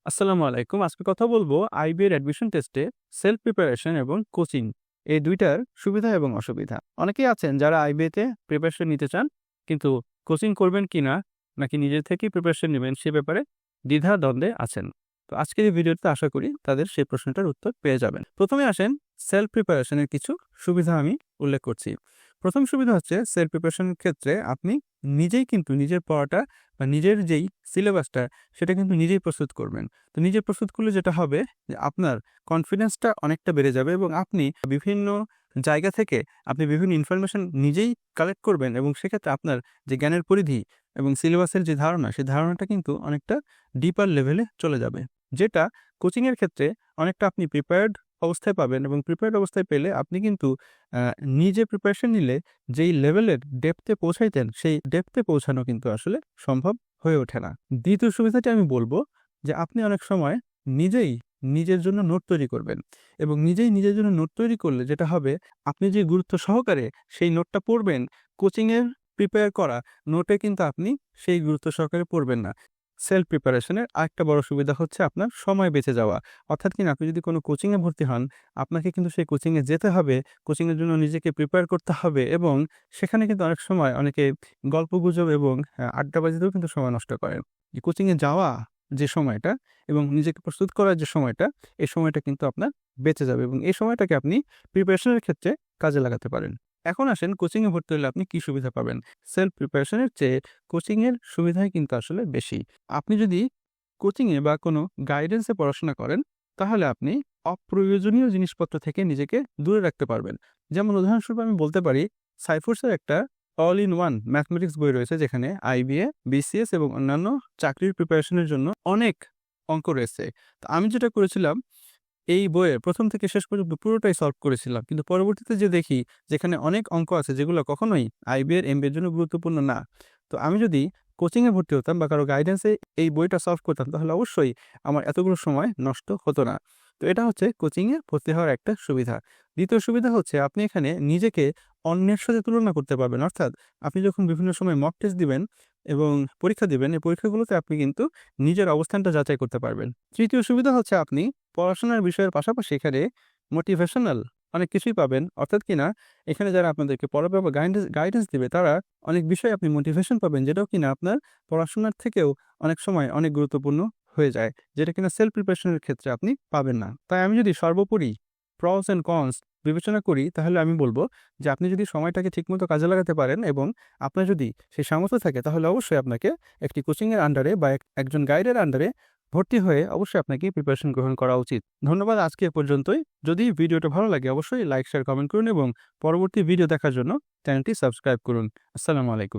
আসসালামু আলাইকুম। আজকে কথা বলবো আইবি এর অ্যাডমিশন টেস্টে সেলফ প্রিপারেশন এবং কোচিং এই ২ টার সুবিধা এবং অসুবিধা। অনেকেই আছেন যারা আইবিএ তে প্রিপারেশন নিতে চান, কিন্তু কোচিং করবেন কিনা নাকি নিজে থেকেই প্রিপারেশন নিবেন সে ব্যাপারে দ্বিধা-দ্বন্দ্বে আছেন। তো আজকের এই ভিডিওতে আশা করি তাদের সেই প্রশ্নটার উত্তর পেয়ে যাবেন। প্রথমে আসেন সেলফ প্রিপারেশন এর কিছু সুবিধা আমি উল্লেখ করছি। প্রথম সুবিধা হচ্ছে সেলফ প্রিপারেশন এর ক্ষেত্রে আপনি নিজেই কিন্তু নিজের পড়াটা বা নিজের যেই সিলেবাসটা সেটা কিন্তু নিজেই প্রস্তুত করবেন। তো নিজে প্রস্তুত করলে যেটা হবে যে আপনার কনফিডেন্সটা অনেকটা বেড়ে যাবে এবং আপনি বিভিন্ন জায়গা থেকে আপনি বিভিন্ন ইনফরমেশন নিজেই কালেক্ট করবেন এবং সেক্ষেত্রে আপনার যে জ্ঞানের পরিধি এবং সিলেবাসের যে ধারণা, সেই ধারণাটা কিন্তু অনেকটা ডিপার লেভেলে চলে যাবে। যেটা কোচিংয়ের ক্ষেত্রে অনেকটা আপনি প্রিপেয়ার্ড অবস্থায় পাবেন এবং প্রিপেয়ার্ড অবস্থায় পেলে আপনি কিন্তু নিজে প্রিপারেশন নিলে যেই লেভেলের ডেপথে পৌঁছাইতেন, সেই ডেপথে পৌঁছানো কিন্তু আসলে সম্ভব হয়ে ওঠে না। দ্বিতীয় সুবিধাটি আমি বলব যে আপনি অনেক সময় নিজেই নিজের জন্য নোট তৈরি করবেন এবং নিজেই নিজের জন্য নোট তৈরি করলে যেটা হবে, আপনি যে গুরুত্ব সহকারে সেই নোটটা পড়বেন, কোচিংয়ের প্রিপেয়ার করা নোটে কিন্তু আপনি সেই গুরুত্ব সহকারে পড়বেন না। সেলফ প্রিপারেশনের আরেকটা বড় সুবিধা হচ্ছে আপনার সময় বেঁচে যাওয়া। অর্থাৎ কিনা আপনি যদি কোনো কোচিংয়ে ভর্তি হন, আপনাকে কিন্তু সেই কোচিংয়ে যেতে হবে, কোচিংয়ের জন্য নিজেকে প্রিপেয়ার করতে হবে এবং সেখানে কিন্তু অনেক সময় অনেকে গল্পগুজব এবং আড্ডাবাজিতেও কিন্তু সময় নষ্ট করেন। যে কোচিংয়ে যাওয়া যে সময়টা এবং নিজেকে প্রস্তুত করার যে সময়টা, এই সময়টা কিন্তু আপনার বেঁচে যাবে এবং এই সময়টাকে আপনি প্রিপারেশনের ক্ষেত্রে কাজে লাগাতে পারেন। এখন আসেন কোচিংয়ে ভর্তি হলে আপনি কি সুবিধা পাবেন? সেলফ প্রিপারেশনের চেয়ে কোচিংয়ের সুবিধাই কিন্তু আসলে বেশি। আপনি যদি কোচিংয়ে বা কোনো গাইডেন্সে পড়াশোনা করেন, তাহলে আপনি অপ্রয়োজনীয় জিনিসপত্র থেকে নিজেকে দূরে রাখতে পারবেন। যেমন উদাহরণস্বরূপ আমি বলতে পারি, সাইফোর্সের একটা অল ইন ওয়ান ম্যাথমেটিক্স বই রয়েছে যেখানে আইবিএ, বিসিএস এবং অন্যান্য চাকরির প্রিপারেশনের জন্য অনেক অঙ্ক রয়েছে। তো আমি যেটা করেছিলাম, এই বইয়ের ১ম থেকে শেষ পর্যন্ত পুরোটাই সলভ করেছিলাম। কিন্তু পরবর্তীতে দেখি যেখানে অনেক অঙ্ক আছে যেগুলো কখনোই আইবি এর, এমবিএ এর জন্য গুরুত্বপূর্ণ না। তো আমি যদি কোচিংয়ে ভর্তি হতাম বা কারো গাইডেন্সে এই বইটা সলভ করতাম, তাহলে অবশ্যই আমার এতগুলো সময় নষ্ট হতো না। তো এটা হচ্ছে কোচিংয়ে ভর্তি হওয়ার একটা সুবিধা। দ্বিতীয় সুবিধা হচ্ছে আপনি এখানে নিজেকে অন্যের সাথে তুলনা করতে পারবেন। অর্থাৎ আপনি যখন বিভিন্ন সময় মক টেস্ট দিবেন এবং পরীক্ষা দিবেন, এই পরীক্ষাগুলোতে আপনি কিন্তু নিজের অবস্থানটা যাচাই করতে পারবেন। তৃতীয় সুবিধা হচ্ছে আপনি পড়াশোনার বিষয়ের পাশাপাশি এখানে মোটিভেশনাল অনেক কিছুই পাবেন। অর্থাৎ কিনা এখানে যারা আপনাদেরকে পড়াবে বা গাইডেন্স দিবে, তারা অনেক বিষয়ে আপনি মোটিভেশন পাবেন, যেটাও কিনা আপনার পড়াশোনার থেকেও অনেক সময় অনেক গুরুত্বপূর্ণ হয়ে যায়, যেটা কিনা সেলফ প্রিপারেশনের ক্ষেত্রে আপনি পাবেন না। তাই আমি যদি সর্বোপরি প্রস অ্যান্ড কনস বিবেচনা করি, তাহলে আমি বলবো যে আপনি যদি সময়টাকে ঠিকমতো কাজে লাগাতে পারেন এবং আপনার যদি সেই সামর্থ্য থাকে, তাহলে অবশ্যই আপনাকে একটি কোচিংয়ের আন্ডারে বা একজন গাইডের আন্ডারে ভর্তি হয়ে অবশ্যই আপনাকে প্রিপারেশন গ্রহণ করা উচিত। ধন্যবাদ, আজকে এ পর্যন্তই। যদি ভিডিওটা ভালো লাগে অবশ্যই লাইক, শেয়ার, কমেন্ট করুন এবং পরবর্তী ভিডিও দেখার জন্য চ্যানেলটি সাবস্ক্রাইব করুন। আসসালামু আলাইকুম।